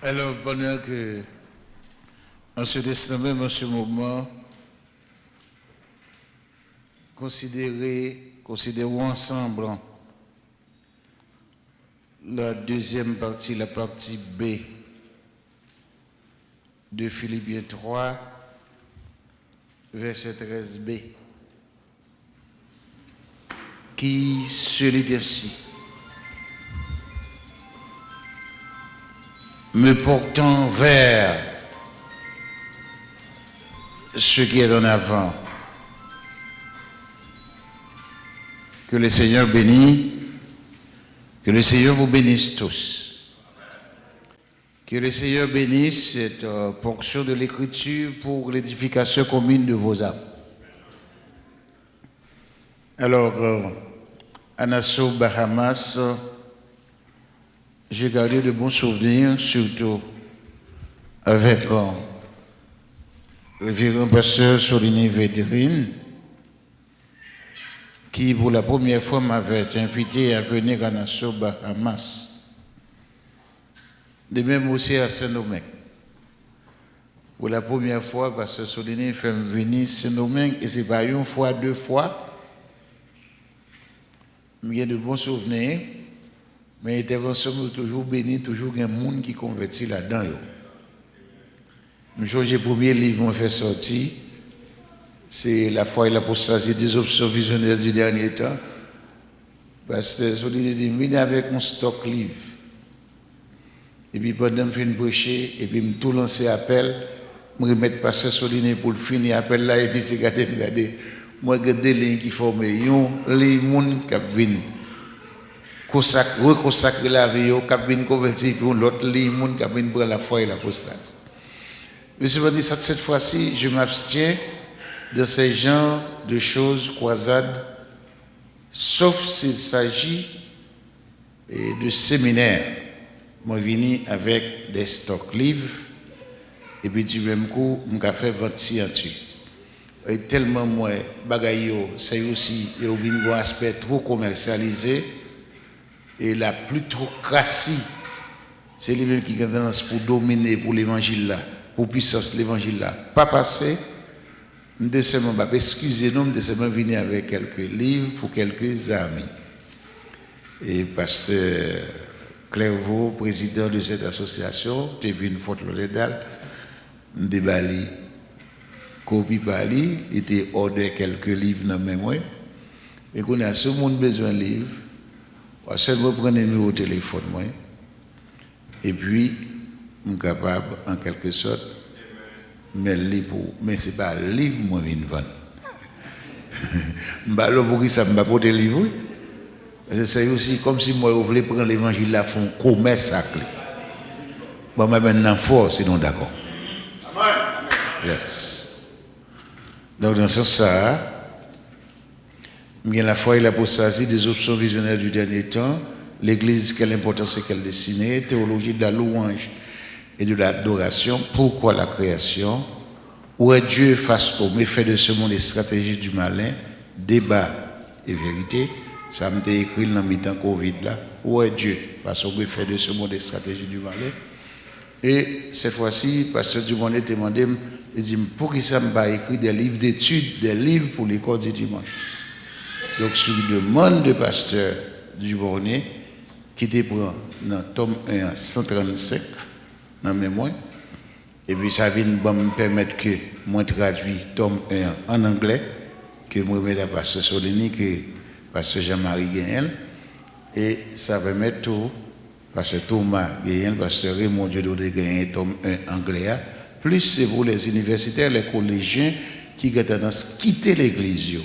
Alors, pendant que on se destinait même en ce moment, considérons ensemble la deuxième partie, la partie B de Philippiens 3, verset 13b, qui se lit ainsi. Me portant vers ce qui est en avant. Que le Seigneur bénisse, que le Seigneur vous bénisse tous. Que le Seigneur bénisse cette portion de l'Écriture pour l'édification commune de vos âmes. Alors, à Nassau, Bahamas, j'ai gardé de bons souvenirs, surtout avec le révérend pasteur Soligny Védrine, qui pour la première fois m'avait invité à venir à Nassau, Bahamas. De même aussi à Saint-Domingue. Pour la première fois, pasteur Soligny fait venir à Saint-Domingue, et ce n'est pas une fois, deux fois. J'ai de bons souvenirs. Mais l'intervention est toujours bénie, toujours il y a un monde qui convertit là-dedans. Le premier livre qu'on fait sortir, c'est La foi et l'apostasie des options visionnaires du dernier temps. Parce que Soligny dit, venez avec mon stock livre. Et puis pendant que je finis prêcher, et puis je tout lancer appel, je remettre pasteur Soligny pour le finir appel là, et puis c'est regarder. Moi, je regarde les lignes qui forment, les gens qui viennent. Reconsacrer la vie, qui viennent convertir pour l'autre ligne, qui viennent prendre la foi et l'apostasie. Monsieur va dire, cette fois-ci, je m'abstiens de ces genres de choses croisades, sauf s'il s'agit de séminaires. Moi, je viens avec des stocks livres, et puis du même coup, je fais 26 ans dessus. Et tellement, moi, bagaille, c'est aussi, il y a un aspect trop commercialisé. Et la plus trop crassie, c'est les mêmes qui ont tendance pour dominer pour l'évangile là, pour puissance l'évangile là. Pas passé, excusez-nous, nous venir avec quelques livres pour quelques amis. Et pasteur Clairvaux, président de cette association, tu es venu une faute lédale, de Bali, copie Bali, était ordonné quelques livres dans mes mains. Et qu'on a ce monde besoin de livres. Parce que je prends le numéro de téléphone, moi, et puis, je suis capable, en quelque sorte, mais ce n'est pas un livre, moi, je viens vendre. Je ne sais pas pour qui ça me va porter le livre. C'est aussi comme si moi, je voulais prendre l'évangile là, font commerce à clé. Bon, mais maintenant, fort, sinon d'accord. Amen. Yes. Donc, dans ce sens, il y a la foi et l'apostasie des options visionnaires du dernier temps, l'Église, quelle importance est qu'elle dessinée, théologie de la louange et de l'adoration, pourquoi la création, où est Dieu face aux méfaits de ce monde et stratégies du malin, débat et vérité, ça m'a été écrit dans le temps Covid là, où est Dieu face aux méfaits de ce monde et stratégies du malin. Et cette fois-ci, pasteur Dumont a demandé, il dit, pour qui ça m'a écrit des livres d'études, des livres pour l'école du dimanche. Donc, sur demande de pasteur Dubonnet, qui te prend dans le tome 1 à 135, dans le mémoire, et puis ça vient me permettre que moi traduis le tome 1 en anglais, que je remets à pasteur Soligny, que pasteur Jean-Marie Guéhen, et ça permet tout, pasteur Thomas Guéhen, pasteur Raymond Dieudonné Guéhen, tome 1 anglais, plus c'est pour les universitaires, les collégiens qui ont tendance à quitter l'église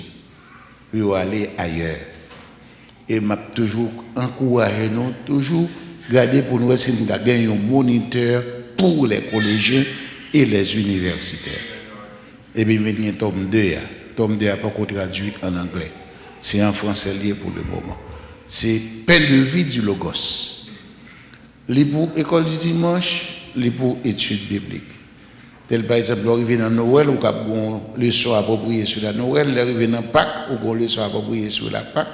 pour aller ailleurs. Et m'a toujours encouragé nous, toujours garder pour nous si nous gagnons un moniteur pour les collégiens et les universitaires. Et puis maintenant, tome 2 n'a pas encore traduit en anglais. C'est en français lié pour le moment. C'est peine de vie du Logos. Les pour école du dimanche, les pour études bibliques. Tel par exemple, l'arrivée dans Noël, ou qu'on leçon appropriée sur la Noël, l'arrivée dans Pâques, ou qu'on leçon appropriée sur la Pâques,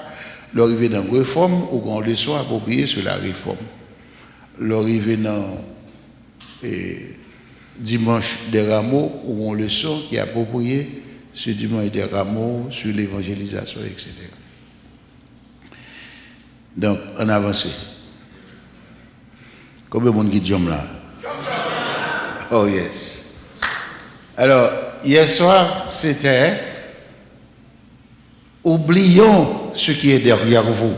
l'arrivée dans Réforme, ou qu'on leçon appropriée sur la Réforme. L'arrivée dans dimanche des rameaux ou une leçon qui est appropriée sur dimanche des rameaux, sur l'évangélisation, etc. Donc, on avance. Combien de monde qui dit là? Oh yes. Alors, hier soir, c'était oublions ce qui est derrière vous.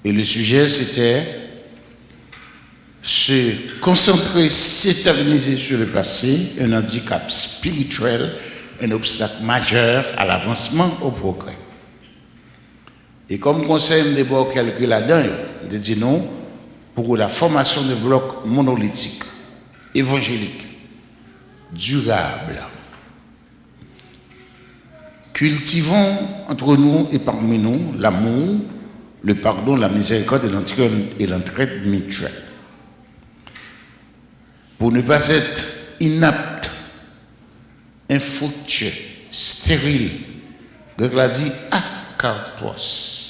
Et le sujet, c'était se concentrer, s'éterniser sur le passé, un handicap spirituel, un obstacle majeur à l'avancement, au progrès. Et comme conseil, d'abord calculer là-dedans, il dit non, pour la formation de blocs monolithiques, évangéliques, durables. Cultivons entre nous et parmi nous l'amour, le pardon, la miséricorde et l'entraide mutuelle. Pour ne pas être inapte, infructueux, stérile, Greg l'a dit, akarpos.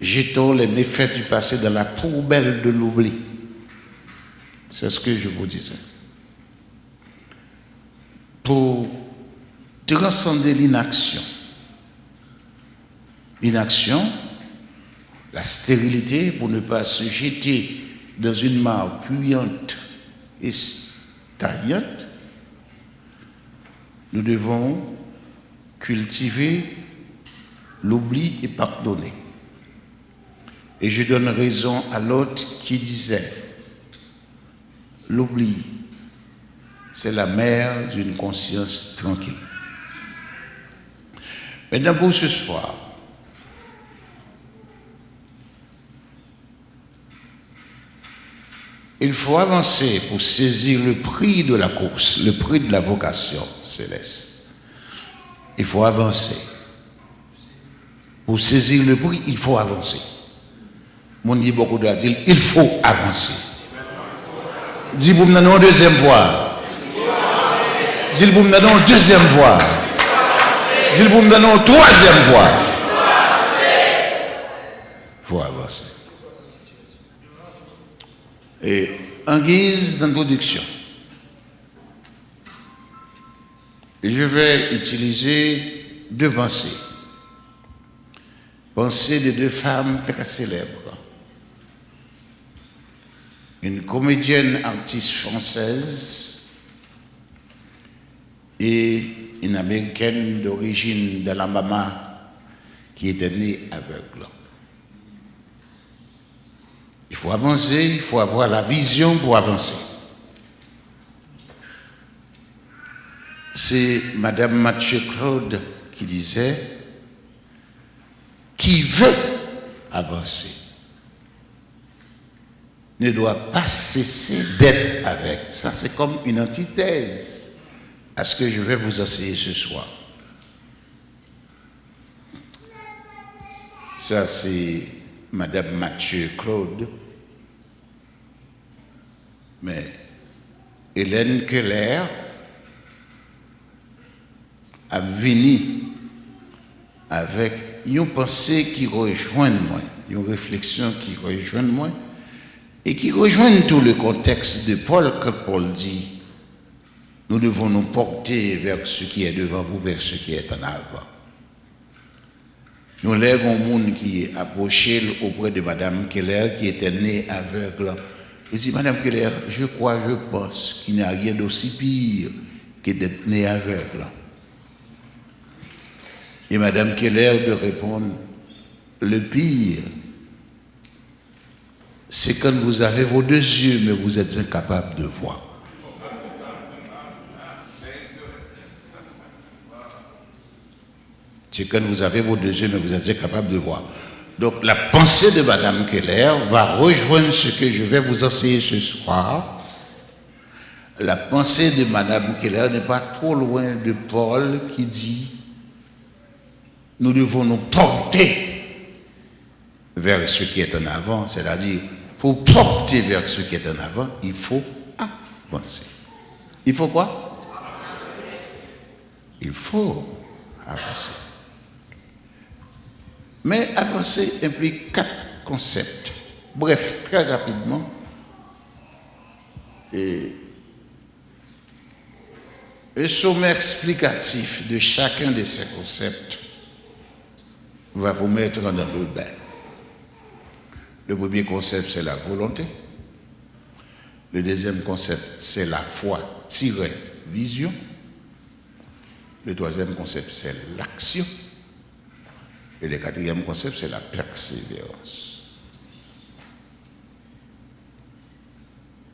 Jetons les méfaits du passé dans la poubelle de l'oubli. C'est ce que je vous disais. Pour transcender l'inaction. L'inaction, la stérilité, pour ne pas se jeter dans une mare puante et taillante, nous devons cultiver l'oubli et pardonner. Et je donne raison à l'autre qui disait, l'oubli, c'est la mère d'une conscience tranquille. Maintenant, pour ce soir, il faut avancer pour saisir le prix de la course, le prix de la vocation céleste. Il faut avancer. Pour saisir le prix, il faut avancer. Mon dit beaucoup de dire, il faut avancer. Dis pour me donner une deuxième fois. Dis pour me donner une deuxième fois. Dis pour me donner une troisième fois. Il faut avancer. Et en guise d'introduction, je vais utiliser deux pensées. Pensées de deux femmes très célèbres. Une comédienne artiste française et une américaine d'origine d'Alabama qui était née aveugle. Il faut avancer, il faut avoir la vision pour avancer. C'est Madame Mathieu Claude qui disait, qui veut avancer ne doit pas cesser d'être avec. Ça, c'est comme une antithèse à ce que je vais vous enseigner ce soir. Ça, c'est Madame Mathieu Claude. Mais Hélène Keller a venu avec une pensée qui rejoint moi, une réflexion qui rejoint moi, et qui rejoint tout le contexte de Paul, quand Paul dit, nous devons nous porter vers ce qui est devant vous, vers ce qui est en avant. Nous lèvons un monde qui est approché auprès de Madame Keller, qui était née aveugle. Il dit, Madame Keller, je crois, je pense qu'il n'y a rien d'aussi pire que d'être née aveugle. Et Madame Keller de répondre, le pire, c'est quand vous avez vos deux yeux, mais vous êtes incapable de voir. C'est quand vous avez vos deux yeux, mais vous êtes incapable de voir. Donc la pensée de Madame Keller va rejoindre ce que je vais vous enseigner ce soir. La pensée de Madame Keller n'est pas trop loin de Paul qui dit, nous devons nous porter vers ce qui est en avant, c'est-à-dire, pour porter vers ce qui est en avant, il faut avancer. Il faut quoi? Il faut avancer. Mais avancer implique 4 concepts Bref, très rapidement, et un sommet explicatif de chacun de ces concepts va vous mettre dans le bain. Le premier concept, c'est la volonté. Le deuxième concept, c'est la foi-vision. Le troisième concept, c'est l'action. Et le quatrième concept, c'est la persévérance.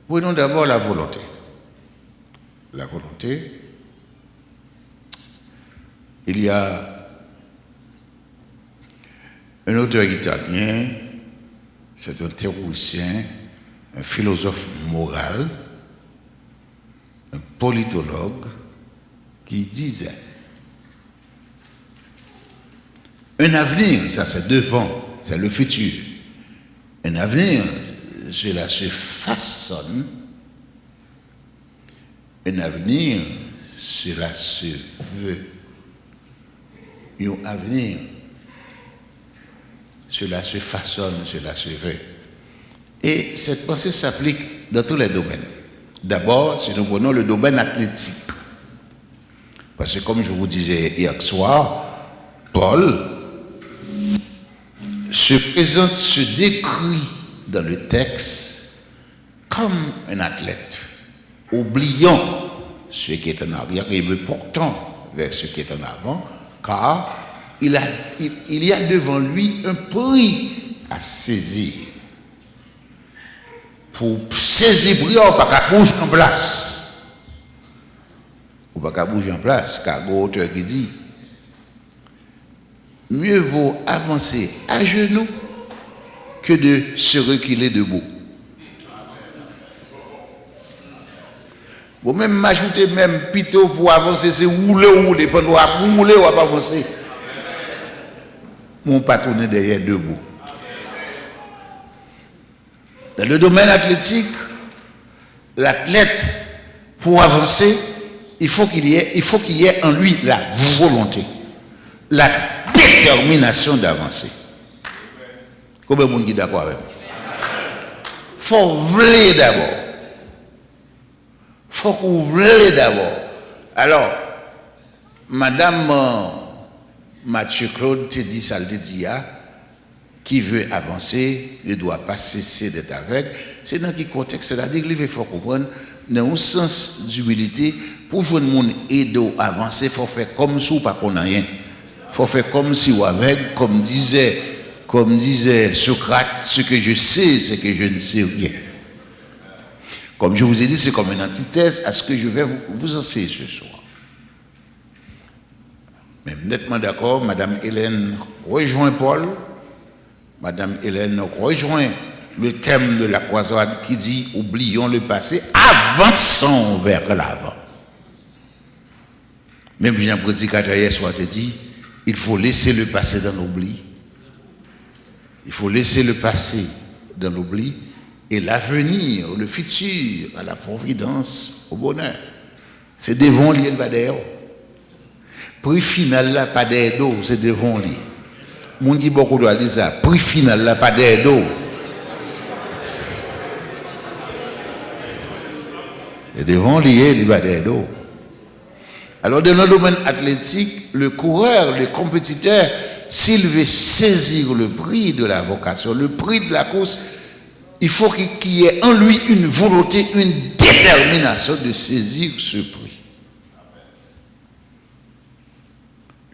Prenons d'abord la volonté. La volonté, il y a un auteur italien, c'est un théoricien, un philosophe moral, un politologue, qui disait un avenir, ça c'est devant, c'est le futur. Un avenir, cela se façonne. Un avenir, cela se veut. Un avenir, cela se façonne, cela se veut. Et cette pensée s'applique dans tous les domaines. D'abord, si nous prenons le domaine athlétique, parce que comme je vous disais hier soir, Paul se présente, se décrit dans le texte comme un athlète, oubliant ce qui est en arrière et me portant vers ce qui est en avant, car il y a devant lui un prix à saisir. Pour saisir prix, on ne peut pas bouger en place. On ne peut pas bouger en place, car il y a un auteur qui dit mieux vaut avancer à genoux que de se reculer debout. Vous même m'ajoutez même plutôt pour avancer, c'est rouler, pas rouler ou pas avancer. Mon patron est derrière debout. Dans le domaine athlétique, l'athlète, pour avancer, il faut qu'il y ait en lui la volonté, la détermination d'avancer. Combien de monde est d'accord avec moi? Il faut vouloir d'abord. Il faut qu'on veuille d'abord. Alors, Madame Mathieu Claude te dit ça, te dit, qui veut avancer ne doit pas cesser d'être avec. C'est dans quel contexte? C'est-à-dire qu'il faut comprendre, dans un sens d'humilité, pour jouer le monde et d'avancer, il faut faire comme si ou pas qu'on n'a rien. Il faut faire comme si ou avec, comme disait Socrate, ce que je sais, c'est que je ne sais rien. Comme je vous ai dit, c'est comme une antithèse à ce que je vais vous enseigner ce soir. Mais nettement d'accord, Madame Hélène rejoint Paul. Madame Hélène rejoint le thème de la croisade qui dit « Oublions le passé, avançons vers l'avant ». Même Jean prédicateur hier soir te dit « Il faut laisser le passé dans l'oubli. Il faut laisser le passé dans l'oubli. » Et l'avenir, le futur, à la providence, au bonheur. C'est devant lui, pas derrière. Prix final là, pas derrière d'eau, c'est devant lui. Mon dit beaucoup doit dire ça. Prix final là, pas derrière d'eau. C'est devant lui, il pas derrière d'eau. Alors, dans le domaine athlétique, le coureur, le compétiteur, s'il veut saisir le prix de la vocation, le prix de la course, il faut qu'il y ait en lui une volonté, une détermination de saisir ce prix.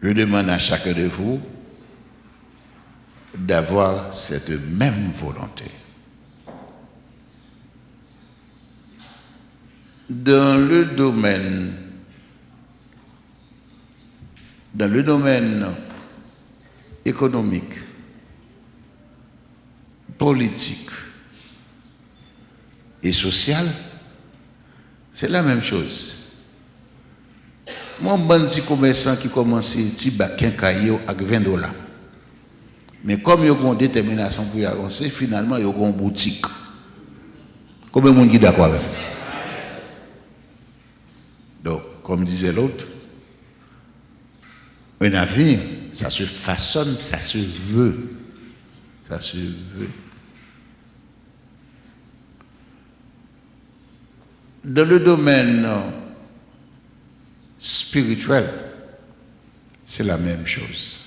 Je demande à chacun de vous d'avoir cette même volonté. Dans le domaine économique, politique et social, c'est la même chose. Mon petit commerçant qui commence à tirer avec 20 $. Mais comme il y a une détermination pour y avancer, finalement, il y a une boutique. Combien de monde est d'accord avec moi? Donc, comme disait l'autre, un avenir, ça se façonne, ça se veut. Ça se veut. Dans le domaine spirituel, c'est la même chose.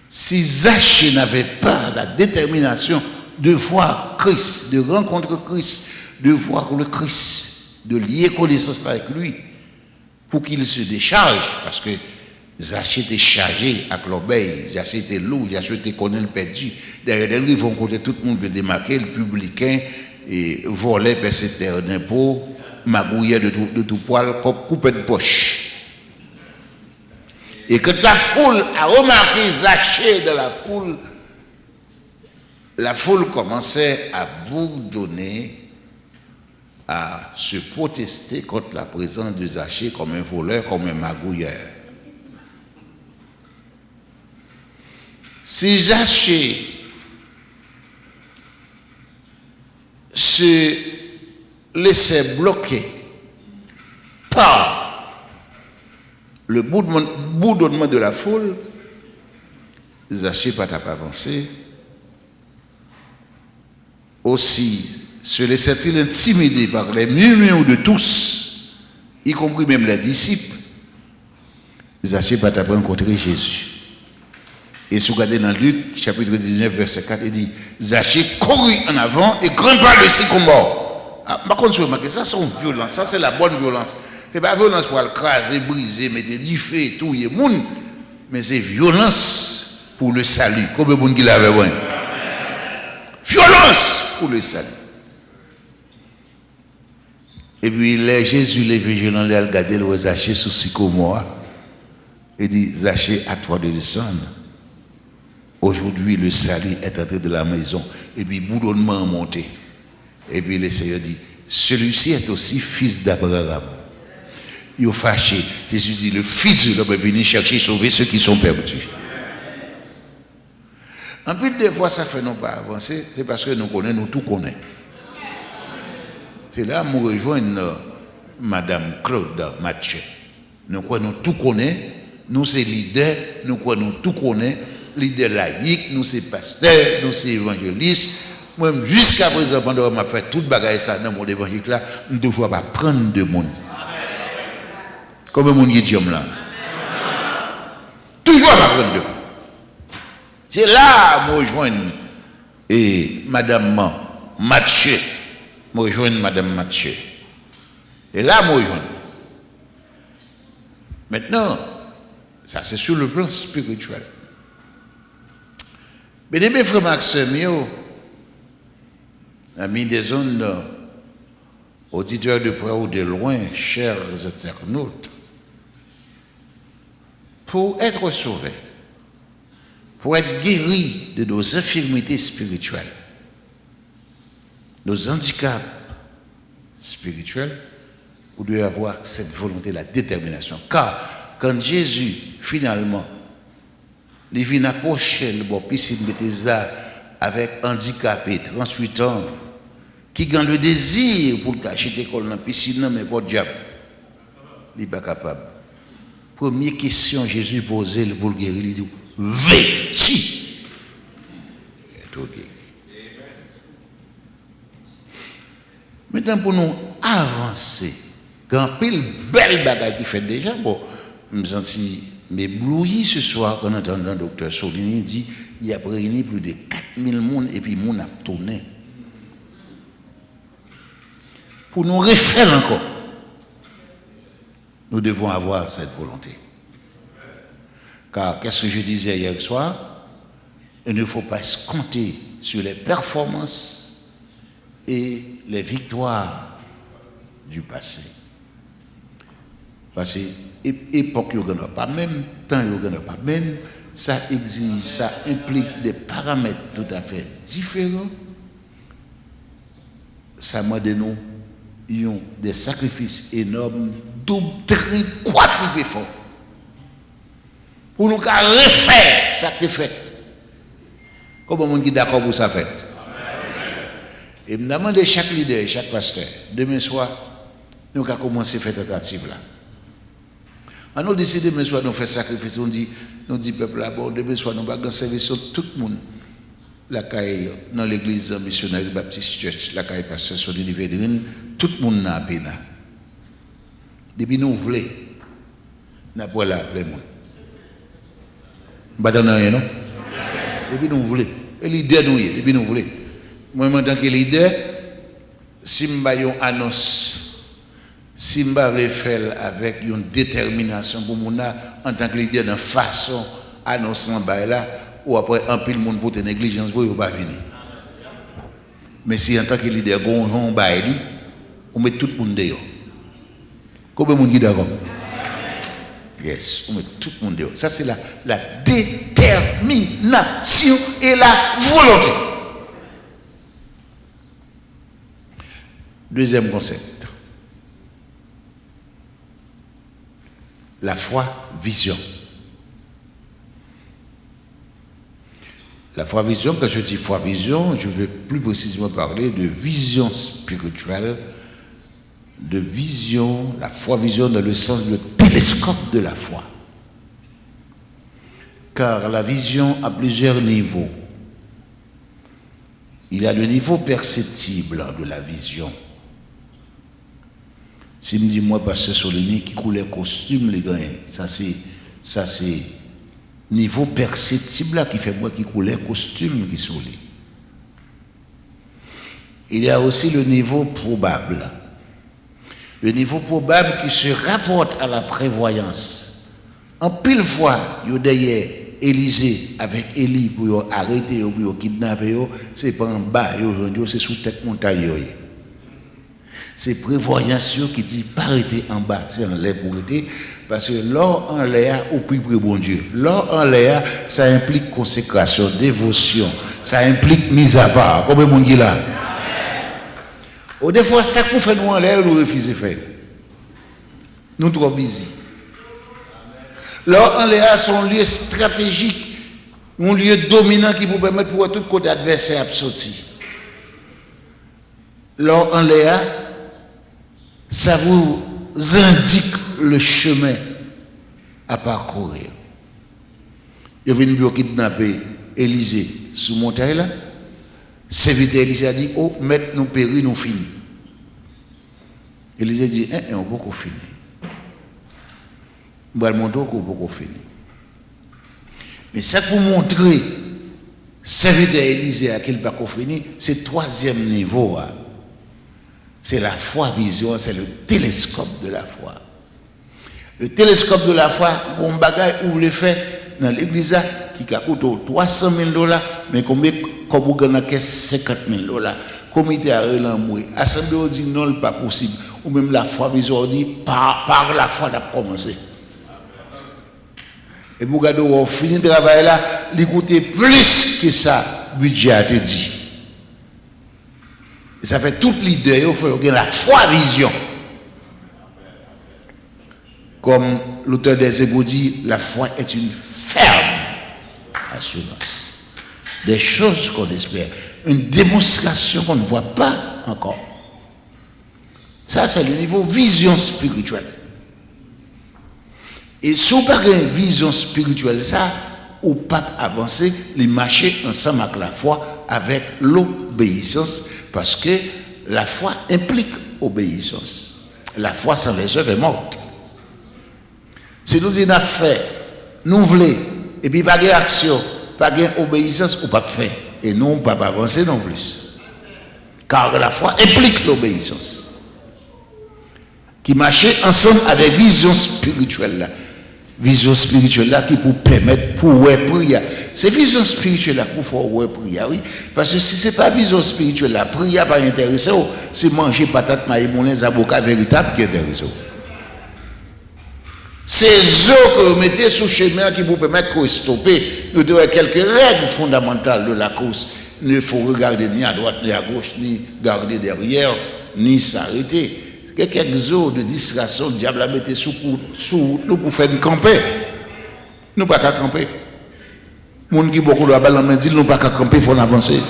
Si Zaché n'avait pas la détermination de voir Christ, de rencontrer Christ, de voir le Christ, de lier connaissance avec lui, pour qu'il se décharge, parce que Zaché était chargé avec l'obéi, Zaché était lourd, Zaché était connu le perdu. Derrière lui, ils vont compter tout le monde veut démarquer, le publicain, et volait, persévère d'impôts, magouillait de tout poil, coupait de poche. Et quand la foule a remarqué Zaché dans la foule commençait à bourdonner, à se protester contre la présence de Zaché comme un voleur, comme un magouilleur. Si Zaché se laissait bloquer par le bourdonnement de la foule, Zaché pas avancé. Aussi, se laissait-il intimider par les murmures de tous, y compris même les disciples, Zaché pas rencontrer Jésus. Et si vous regardez dans Luc, chapitre 19, verset 4, il dit, Zaché courut en avant et grimpa le sycomore. Par contre, ça c'est une violence, ça c'est la bonne violence. Ce n'est pas violence pour écraser, briser, mettre du feu, tout le monde, mais c'est violence pour le salut. Combien de monde qui l'avait besoin? Violence pour le salut. Et puis Jésus les vigilants, il a regardé le Zaché sous sycomore. Il dit, Zaché, à toi de descendre. Aujourd'hui, le salut est entré de la maison. Et puis, bourdonnement est monté. Et puis, le Seigneur dit, celui-ci est aussi fils d'Abraham. Il est fâché. Jésus dit, le fils de l'homme est venu chercher sauver ceux qui sont perdus. En plus, des fois, ça fait non pas avancer, c'est parce que nous connaissons, nous tout connaissons. C'est là que nous rejoignons Madame Claude Mathieu. Nous tout connaissons, nous c'est leader, nous tout connaissons, leader laïque, nous c'est pasteur, nous c'est évangéliste. Moi, jusqu'à présent, pendant que je fait toute bagaille ça dans mon évangile là, je ne dois pas prendre de monde. Comme mon qui dit là. Toujours pas prendre de monde. C'est là que je rejoins et Madame Mathieu. Je rejoins Madame Mathieu. Et là, je rejoins. Maintenant, ça c'est sur le plan spirituel. Mais mes frères Maxime, amis des zones auditeurs de près ou de loin, chers internautes, pour être sauvés, pour être guéris de nos infirmités spirituelles, nos handicaps spirituels, vous devez avoir cette volonté, la détermination. Car quand Jésus, finalement, il vient approcher le bon piscine de Bethesda avec handicapé, 38 ans, qui a le désir pour cacher l'école dans la piscine, mais pas de diable. Il n'est pas capable. Première question, Jésus posait pour le guérir, il dit, vêtu. Maintenant, pour nous avancer, quand pile belle bagaille qui fait déjà, bon, je me sens m'ébloui ce soir en entendant le docteur Solini dit il y a réuni plus de 4000 personnes et puis moun a tourné. Pour nous refaire encore, nous devons avoir cette volonté. Car qu'est-ce que je disais hier soir? Il ne faut pas se compter sur les performances et les victoires du passé. Parce que époque, il n'y en a pas même, temps, il n'y en a pas même, ça exige, ça implique des paramètres tout à fait différents. Ça m'a donné nous des sacrifices énormes, double, triple, quadruple fort. Pour nous refaire ça qui est fait. Comment on est d'accord pour ça fait? Et me demande chaque leader, chaque pasteur, demain soir, nous allons commencer à faire cette tentative là. On nous décide demain soir nous faire sacrifice, nous dit peuple là, bon, demain soir nous allons servir sur tout le monde. La caille dans l'église missionnaire Baptiste Church, la caille pasteur sur l'Université, tout le monde n'a pas. Depuis nous voulons, n'a pas la plein monde. Pas dans rien, non? Depuis nous voulons. Et l'idée nous est, depuis nous voulons. Moi, en tant que leader, si je fais une annonce, si je veux faire avec une détermination pour mon en tant que leader, de façon annonce en bas là, ou après un peu le monde pour te négligence, vous ne pas venir. Mais si en tant que leader, on va on met tout le monde dehors. Combien de monde est d'accord? Yes, on met tout le monde dehors. Ça, c'est la détermination et la volonté. Deuxième concept. La foi, vision. La foi, vision, quand je dis foi, vision, je veux plus précisément parler de vision spirituelle, de vision, la foi, vision dans le sens du télescope de la foi. Car la vision a plusieurs niveaux. Il y a le niveau perceptible de la vision. Si me dit moi pasteur Soligny qui coulait costume les gars, ça c'est niveau perceptible là qui fait moi qui coulait costume qui souli. Il y a aussi le niveau probable. Le niveau probable qui se rapporte à la prévoyance. En pile fois, il y a derrière Élisée avec Élie pour arrêter ou pour kidnapper, c'est pas en bas, c'est sous tête montagne. C'est prévoyance qui dit pas arrêter en bas, c'est en l'air pour arrêter, parce que l'or en l'air au plus près bon Dieu. L'or en l'air, ça implique consécration, dévotion, ça implique mise à part. Combien de monde est là? Ou des fois, ça qu'on fait nous en l'air, nous refusons de faire. Nous trop busy. L'or en l'air, c'est un lieu stratégique, un lieu dominant qui vous permet pour tout côté adversaire à sortir. L'or en l'air, ça vous indique le chemin à parcourir. Il y avait une kidnapper Élisée sous montagne là. Serviteur Élisée a dit, oh, maître, nous péris, nous finis. Élisée dit, on peut qu'on finisse. On va le montrer qu'on peut qu'on finisse. Mais ça pour montrer, serviteur Élisée à quel pas qu'on finisse, c'est le troisième niveau. Hein. C'est la foi vision, c'est le télescope de la foi. Le télescope de la foi, on bagaille où le fait dans l'église qui a coûté $300,000, mais combien comme vous gagnez $50,000. Comité a relamoué. Assemblée dit non, pas possible. Ou même la foi vision dit par la foi d'a commencé. Et vous regardez, on finit le travail là, il coûte plus que ça, budget a été dit. Et ça fait toute l'idée, il faut gagner la foi vision. Comme l'auteur des Hébreux dit, la foi est une ferme assurance. Des choses qu'on espère. Une démonstration qu'on ne voit pas encore. Ça, c'est le niveau vision spirituelle. Et si vous n'avez pas une vision spirituelle, ça, ou pas avancer, les marcher ensemble avec la foi, avec l'obéissance, parce que la foi implique obéissance. La foi sans les œuvres est morte. Si nous disons fait, nous voulons, et puis pas d'action, pas d'obéissance, ou pas de fait. Et nous, on ne peut pas avancer non plus. Car la foi implique l'obéissance. Qui marche ensemble avec vision spirituelle là. Vision spirituelle là qui vous permettre pour prier. C'est vision spirituelle là pour faire prier, oui. Parce que si ce n'est pas vision spirituelle là, prier pas intéressé, c'est manger patate maïmoulin, avocats véritable qui intéresse. Ces eaux que vous mettez sous chemin qui vous permettent de stopper, nous devons quelques règles fondamentales de la course. Il ne faut regarder ni à droite ni à gauche, ni garder derrière, ni s'arrêter. Quelques eaux de distraction, le diable a mis sous nous pour faire une camper. Nous ne pouvons pas camper. Les gens qui beaucoup de la balle en main disent nous ne pouvons pas camper, il faut avancer.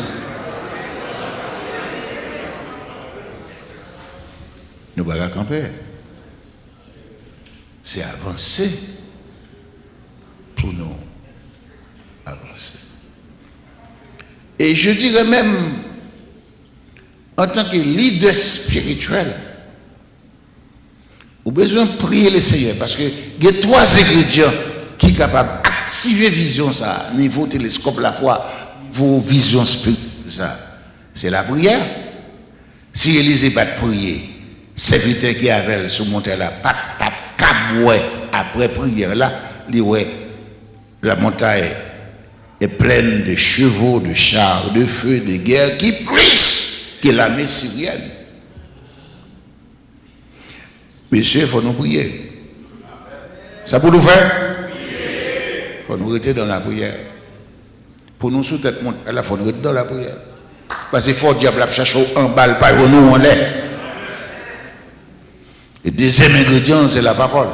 Nous ne pouvons pas camper. C'est avancer pour nous avancer. Et je dirais même, en tant que leader spirituel, vous avez besoin de prier le Seigneur parce que il y a 3 ingrédients qui sont capables d'activer la vision, ça, niveau télescope, la foi, vos visions spirituelles. C'est la prière. Si Élisée n'a pas de prier, serviteur qui avait sur montagne là, pas de cabouet après prière là, la montagne est pleine de chevaux, de chars, de feux, de guerre, qui plus que l'armée syrienne. Monsieur, il faut nous prier. Ça pour nous faire? Il faut nous rester dans la prière. Pour nous sous tête monter, il faut nous rester dans la prière. Parce qu'il faut le diable chercher un balle, pas nous, on l'est. Et deuxième ingrédient, c'est la parole.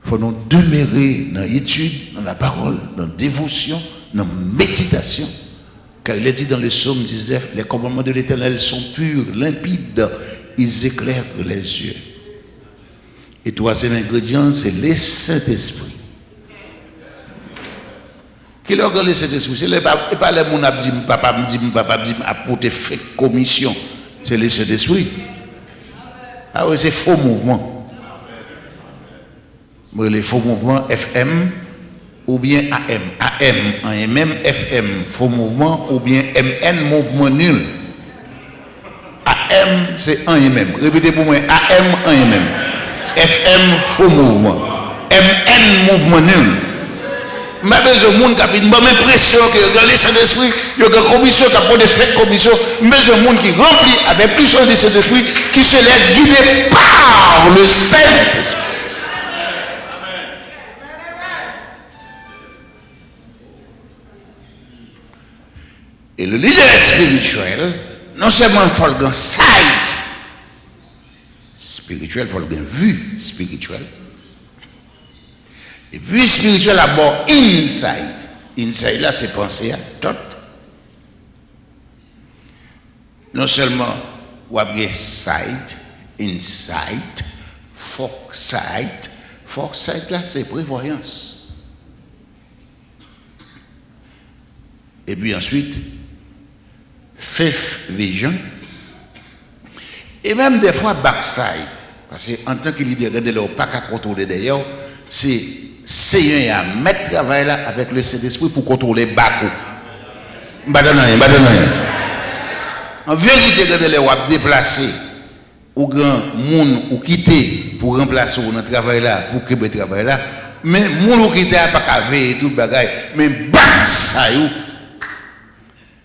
Il faut nous demeurer dans l'étude, dans la parole, dans la dévotion, dans la méditation. Car il est dit dans le psaume 19, les commandements de l'Éternel sont purs, limpides, ils éclairent les yeux. Et troisième ingrédient, c'est le Saint-Esprit. Qui leur regarde le Saint-Esprit? C'est pas les gens qui disent, papa me dit, apporter fait commission. C'est le Saint-Esprit. Ah oui, c'est faux mouvement. Les faux mouvements FM ou bien AM. AM en MM, FM faux mouvement ou bien MN mouvement nul. AM c'est un et même. Répétez pour moi, AM un et même. FM faux mouvement. MN mouvement nul. Mais besoin de monde qui a une bonne impression que dans les Saint-Esprit, il y a une commission qui a pour des faits commission, besoin de monde qui remplit avec plus de Saint-Esprit, qui se laisse guider par le Saint-Esprit. Et le leader spirituel, non seulement il faut le sight spirituel, il faut le vue spirituelle. Et vue spirituelle d'abord insight. Insight là c'est penser à tout. Non seulement vous avez sight, insight, foresight. Foresight là c'est prévoyance. Et puis ensuite faith vision, et même des fois backside, parce qu'en tant que leader, regardez là, pas qu'à contrôler d'ailleurs, c'est à mettre travail là avec le Saint-Esprit pour contrôler Bakou. En vérité, regardez là, on va déplacer, ou grand monde ou quitter pour remplacer notre travail là, pour que le travail là, mais monde ou quitter pas qu'à veiller tout le bagaille, mais backside.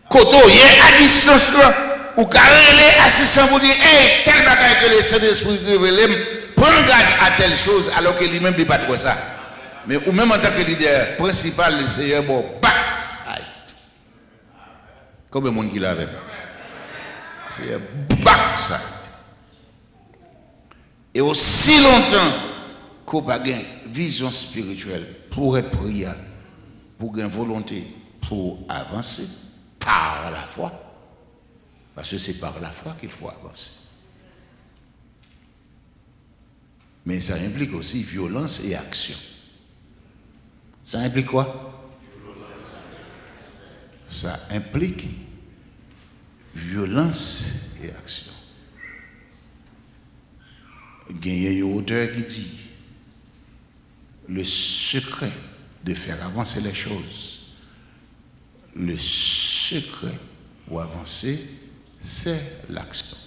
Koto, il est à distance là, ou carrément assistant pour dire, hey, tel bagaille que le Saint-Esprit révèle, prends garde à telle chose, alors que lui-même n'est pas trop ça. Mais ou même en tant que leader principal, le Seigneur, bon, backside. Combien de monde qui l'avait? C'est backside. Et aussi longtemps qu'on n'a pas une vision spirituelle pour prier, pour une volonté, pour avancer, par la foi, parce que c'est par la foi qu'il faut avancer. Mais ça implique aussi violence et action. Ça implique quoi? Ça implique violence et action. Il y a un auteur qui dit le secret de faire avancer les choses. Le secret pour avancer, c'est l'action.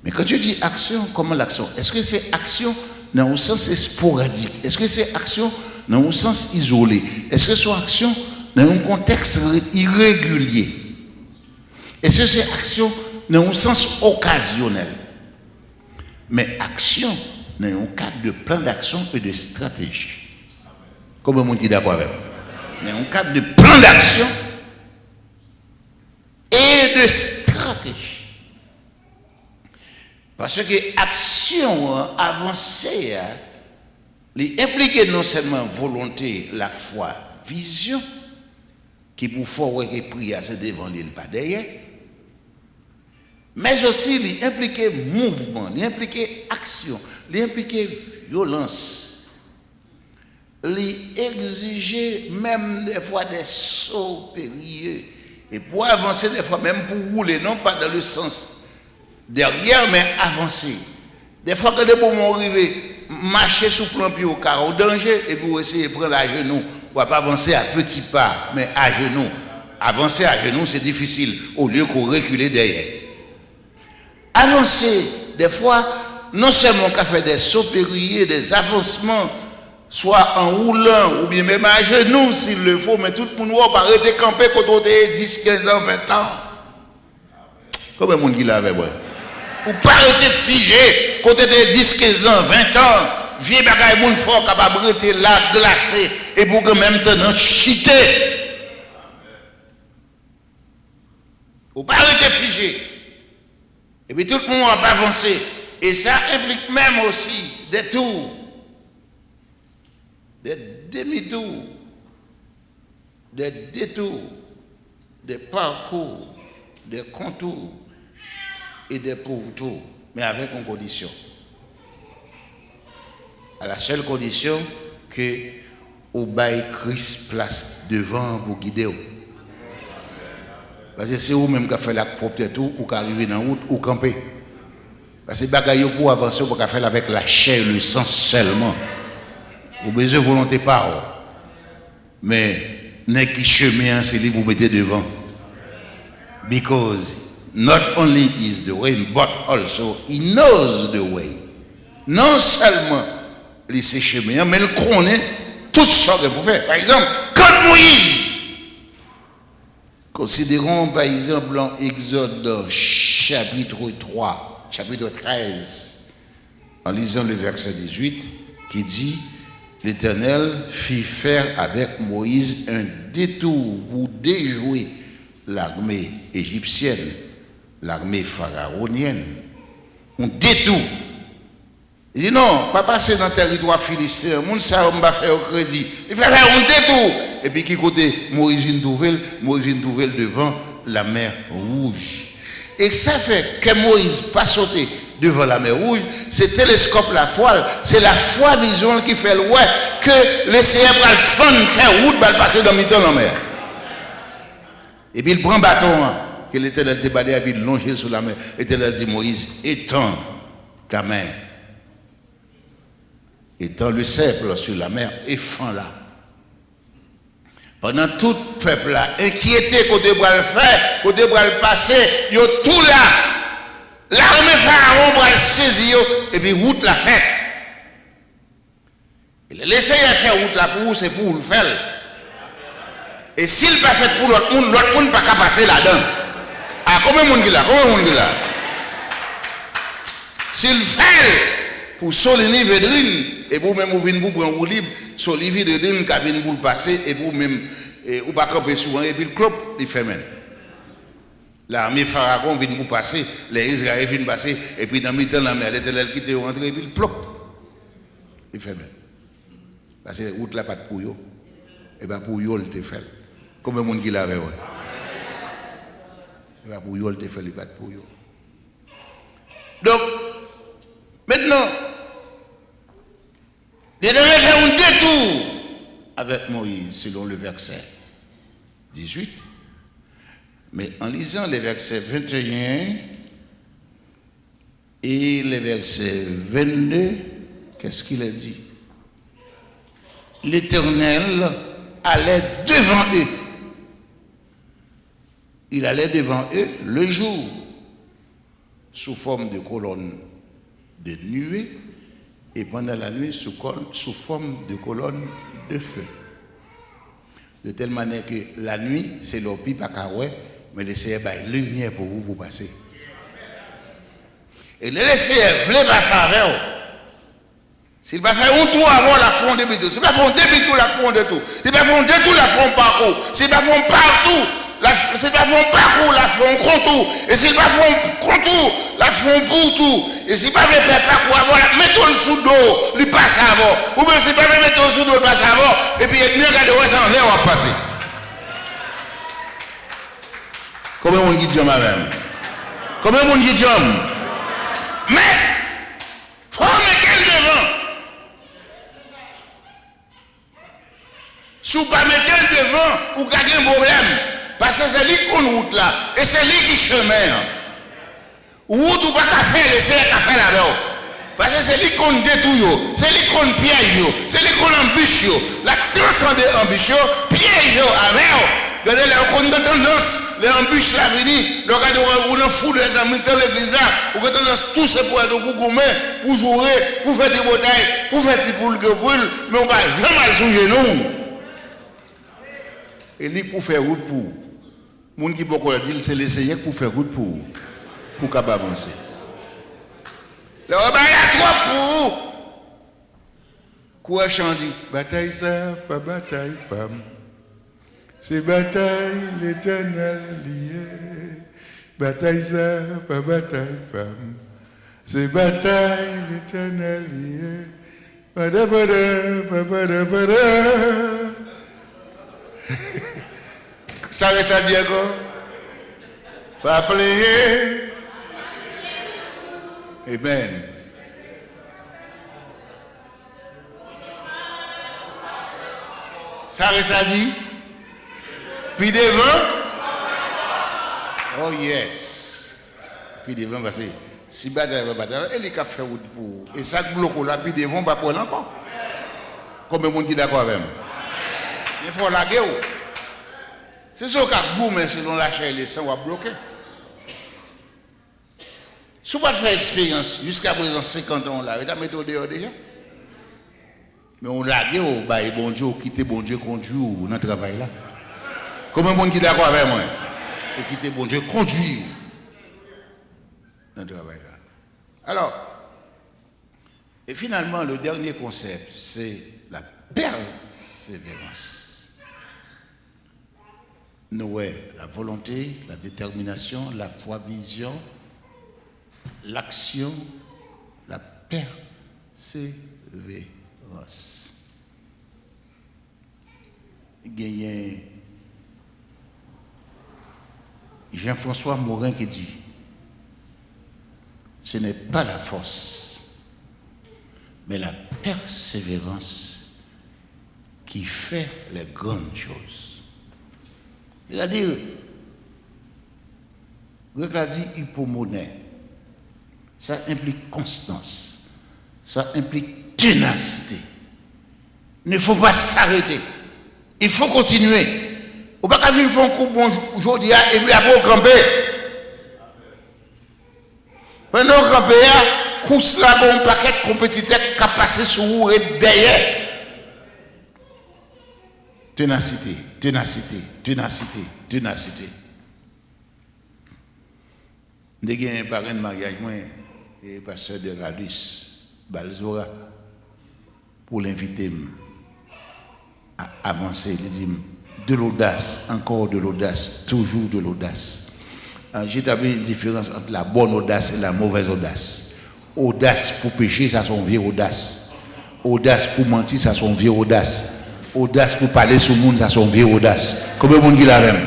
Mais quand tu dis action, comment l'action? Est-ce que c'est action dans un sens sporadique? Est-ce que c'est action dans un sens isolé? Est-ce que c'est action dans un contexte irrégulier? Est-ce que c'est action dans un sens occasionnel? Mais action dans un cadre de plan d'action et de stratégie. Comment on dit d'accord avec moi? Mais un cadre de plan d'action et de stratégie. Parce que l'action avancée implique non seulement volonté, la foi, vision, qui pour faire que prier c'est devant l'île, pas derrière, mais aussi il implique mouvement, il implique action, il implique violence. Il exige même des fois des sauts périlleux Et pour avancer, des fois même pour rouler, non pas dans le sens derrière, mais avancer. Des fois, quand des moments arrivent, marcher sous plan pied au car au danger, et pour essayer de prendre à genoux, on ne va pas avancer à petits pas, mais à genoux. Avancer à genoux, c'est difficile, au lieu qu'on recule derrière. Avancer, des fois, non seulement qu'on fait des sauts périllés, des avancements, soit en roulant, ou bien même à genoux s'il le faut, mais tout le monde va arrêter camper quand on est 10, 15 ans, 20 ans. Combien de monde qui l'avait, ouais? Ou pas arrêter figé quand on est 10, 15 ans, 20 ans, vieux bagaille moun fort capable de rester là, glacé, et pour que même temps chiter. Ou pas arrêter figé. Et puis tout le monde va pas avancer. Et ça implique même aussi des tours, des demi-tours, des détours, des parcours, des contours et des pourtours, mais avec une condition. À la seule condition que au bail Christ place devant pour guider. Parce que c'est vous même qui fait la propre tout ou qui arrive dans la route ou camper. Parce que bagaille pour avancer pour faire avec la chair et le sang seulement. Vous avez besoin de volonté pas. Mais n'est qui chemin c'est lui vous mettez devant. Because not only is the way but also he knows the way. Non seulement il sait chemin mais il connaît tout ce qu'il faut faire. Par exemple, quand Moïse considérons par exemple en Exode chapitre 3, chapitre 13, en lisant le verset 18, qui dit « L'Éternel fit faire avec Moïse un détour pour déjouer l'armée égyptienne, l'armée pharaonienne. » Un détour. Il dit non, pas passer dans le territoire philistin, moun ça on va faire au crédit. Il fait faire un détour. Et puis qui côté Moïse Nouvel devant la mer Rouge. Et ça fait que Moïse pas sauté devant la mer Rouge, c'est télescope la foi, c'est la foi visuelle qui fait ouais que les CF va faire route va passer dans mi-temps la mer. Et puis il prend bâton que l'Éternel débalé et puis il longe sur la mer. L'Éternel dit Moïse, étends ta main. Étends le cercle sur la mer et fends-la. Pendant tout le peuple là, inquiété qu'on devrait le faire, qu'on devrait le passer, il y a tout là. L'armée pharaon va le saisir et puis route la fait. Laissez faire route là pour vous, c'est pour le faire. Et s'il n'est pas fait pour l'autre monde ne peut pas passer là-dedans. Ah, combien de monde qui là? Combien de monde qui là? S'il fait pour Solini Vedrine, et vous même vous venez vous prendre vous libre, Solini Vedrine qui vient pour passer, et vous même, ou pas camper souvent, et puis le club, il fait même. L'armée pharaon vient pour passer, les Israéliens viennent passer, et puis dans le mi-temps, la mer, l'Éternel qui était rentré, et puis le plop, il fait même. Parce que la route là pas de pouillot, et bien pouillot, il te fait. Combien de monde qui l'avait, ouais? Et bien pouillot, il te fait, il pas de pouillot. Donc, maintenant, il devait faire un détour avec Moïse, selon le verset 18. Mais en lisant les versets 21 et les versets 22, qu'est-ce qu'il a dit? L'Éternel allait devant eux. Il allait devant eux le jour, sous forme de colonne de nuée, et pendant la nuit sous forme de colonne de feu. De telle manière que la nuit, c'est l'opi pas carouet, mais laissez une lumière pour vous pour passer. Et laissez voulez passer avec vous. S'il va faire un tour avant la fond de tout, s'il va faire un débit tout la fond de tout, s'il va faire un détour la fond parcours, s'il va faire un partout, s'il va faire un parcours la fond contour, et s'il va faire un contour la fond pour tout, et s'il va faire parcours avant, mettons-le sous l'eau, lui passe avant, ou bien s'il va mettre sous l'eau, passe avant, et puis il y a regardez où ça en l'air va passer. Combien de monde qui dit même? Combien de monde qui dit mais, faut mettre quel devant? Si vous ne mettez pas devant, vous avez un problème. Parce que c'est lui qu'on route là, et c'est lui qui chemin. Route ou pas qu'à faire, c'est qu'à faire là-bas. Parce que c'est lui qu'on détruit, c'est lui qu'on piège, c'est lui qu'on embûche. La transcender embûche, piège avec. Regardez les tendance, les embûches la venir, le regardez on a fou les amis dans l'église, on a tendance tous ces pour être pour jouer, pour faire des batailles, pour faire des poules que brûlent, mais on va jamais souiller nous. Et lui pour faire route pour. Les gens qui peuvent dire c'est l'essayer pour faire route pour qu'à avancer. Le rabat y a trop pour. Quoi chanter? Bataille ça, pas bataille pas. C'est bataille l'éternel lié. Bataille ça, pas bataille pas. C'est bataille l'éternel lié. Pada pada pada pada. Ça reste à dire quoi? Pas plier. Amen. Ça reste à dire? Puis devant? Oh yes. Puis devant, parce que si bataille va bataille, elle est qu'à faire route pour. Et ça bloque là, puis devant, va prendre encore. Combien de monde qui est d'accord avec moi? Il faut la guerre. C'est ce qu'a boumé selon la chair et les sangs, on va bloquer. Si vous ne faites pas expérience, jusqu'à présent, 50 ans, on l'a méthode déjà. Mais on l'a dit, on va bon Dieu, quitter bon Dieu, conduire dans le travail là. Comment on est d'accord avec moi? Et quitter bon Dieu, conduire dans le travail là. Alors, et finalement, le dernier concept, c'est la persévérance. Noé, la volonté, la détermination, la foi, vision, l'action, la persévérance. Il y a Jean-François Morin qui dit, ce n'est pas la force, mais la persévérance qui fait les grandes choses. C'est-à-dire, regardez hypomonnaie, ça implique constance, ça implique ténacité. Il ne faut pas s'arrêter, il faut continuer. On ne peut pas venir faire un coup aujourd'hui et puis après on camper. Pendant qu'on camper, course là, un paquet de compétiteurs qui a passé sur vous et derrière. Ténacité, ténacité, ténacité, ténacité. Dès qu'il y a un parrain de mariage, moi, et pasteur de Radis, Balzora, pour l'inviter à avancer, il dit de l'audace, encore de l'audace, toujours de l'audace. J'ai établi une différence entre la bonne audace et la mauvaise audace. Audace pour pécher, ça son vieux audace. Audace pour mentir, ça son vieux audace. Audace pour parler sur le monde, ça son vieux audace. Combien de monde qui l'a même?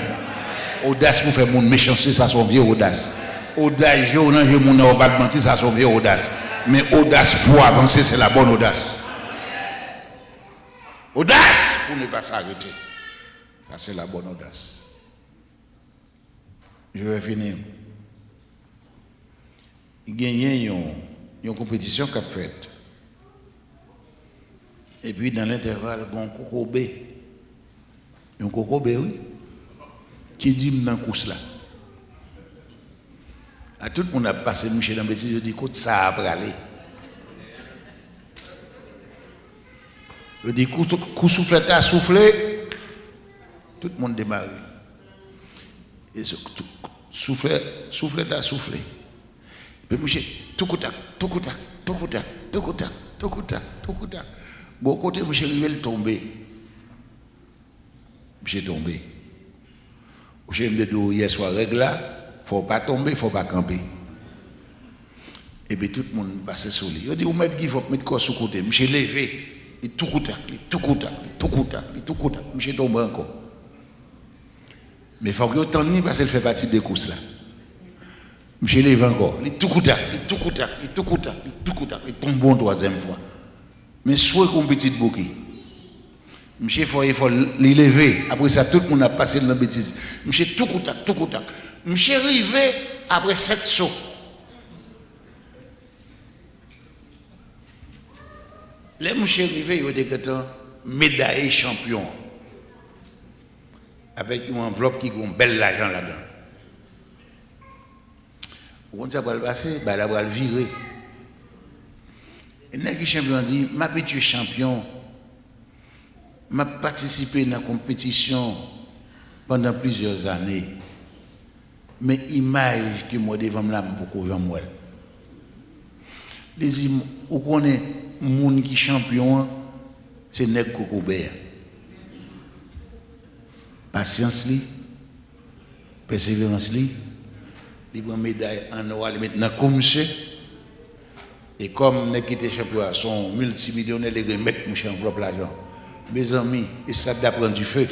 Audace pour faire le monde méchanceté, ça son vieux audace. Audace, je ne monde pas mentir, ça son vieux audace. Mais audace pour avancer, c'est la bonne audace. Audace pour ne pas s'arrêter. Ça, c'est la bonne audace. Je vais finir. Il y a une compétition qu'a faite. Et puis, dans l'intervalle, il y a un cocobé. Un cocobé, oui. Qui dit dans la course là. À tout le monde a passé Michel dans le bêtise, je dis, écoute, ça va aller. Je dis, coup soufflette à souffler, tout le monde démarre. Et soufflette à souffler. Mais Michel, tout coûte. Bon côté, Michel, il est tombé. Michel est tombé. Michel me dit, hier soir, règle là, il ne faut pas tomber, il ne faut pas camper. Et puis tout le monde passe sur lui. Il dit, vous mettez qui faut mettre quoi sur côté. Michel levé. Il tout coûte. Michel tombe encore. Mais il faut que vous tendiez parce qu'il fait partie des courses là. Michel lève encore. Il tout coûte. Il tombe bon troisième fois. Mais soit comme petit bouquet. Monsieur, il faut l'élever. Après ça, tout le monde a passé dans la bêtise. Monsieur, tout contact. Monsieur arrivé après 7 sauts. Les monsieur arrivé, il était médaillé champion. Avec une enveloppe qui a un bel argent là-dedans. Quand ça va le passer, bah, là va le virer. Et les champion dit, ma petit champion, m'a participé dans la compétition pendant plusieurs années. Mais image que moi devant là, beaucoup j'en moi. Les images, où connaît monde qui champion, c'est nèg Kokobert. Patience li, persévérance li, il prend médaille en or maintenant comme monsieur. Et comme nèg qui était champion sont multimillionnaires, les gars mettent mon enveloppe l'argent. Mes amis, et ça d'apprendre du feu.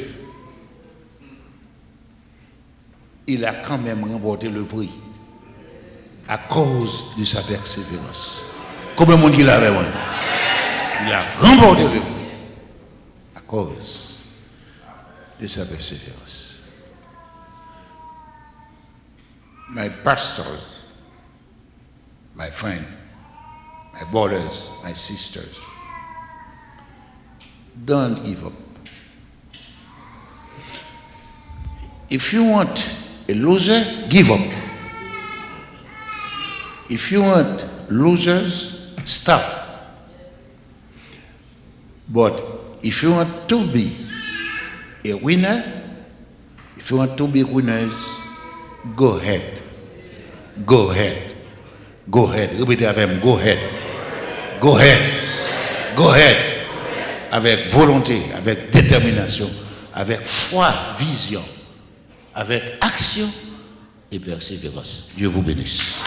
Il a quand même remporté le prix à cause de sa persévérance. Combien de monde il a vraiment? Il a remporté le prix à cause de sa persévérance. My pastors, my friends, my brothers, my sisters, don't give up. If you want a loser, give up. If you want losers, stop. But if you want to be a winner, if you want to be winners, go ahead. Go ahead. Go ahead. Répétez avec moi. Go ahead. Go ahead. Go ahead. Avec volonté, avec détermination, avec foi, vision, avec action et persévérance. Dieu vous bénisse.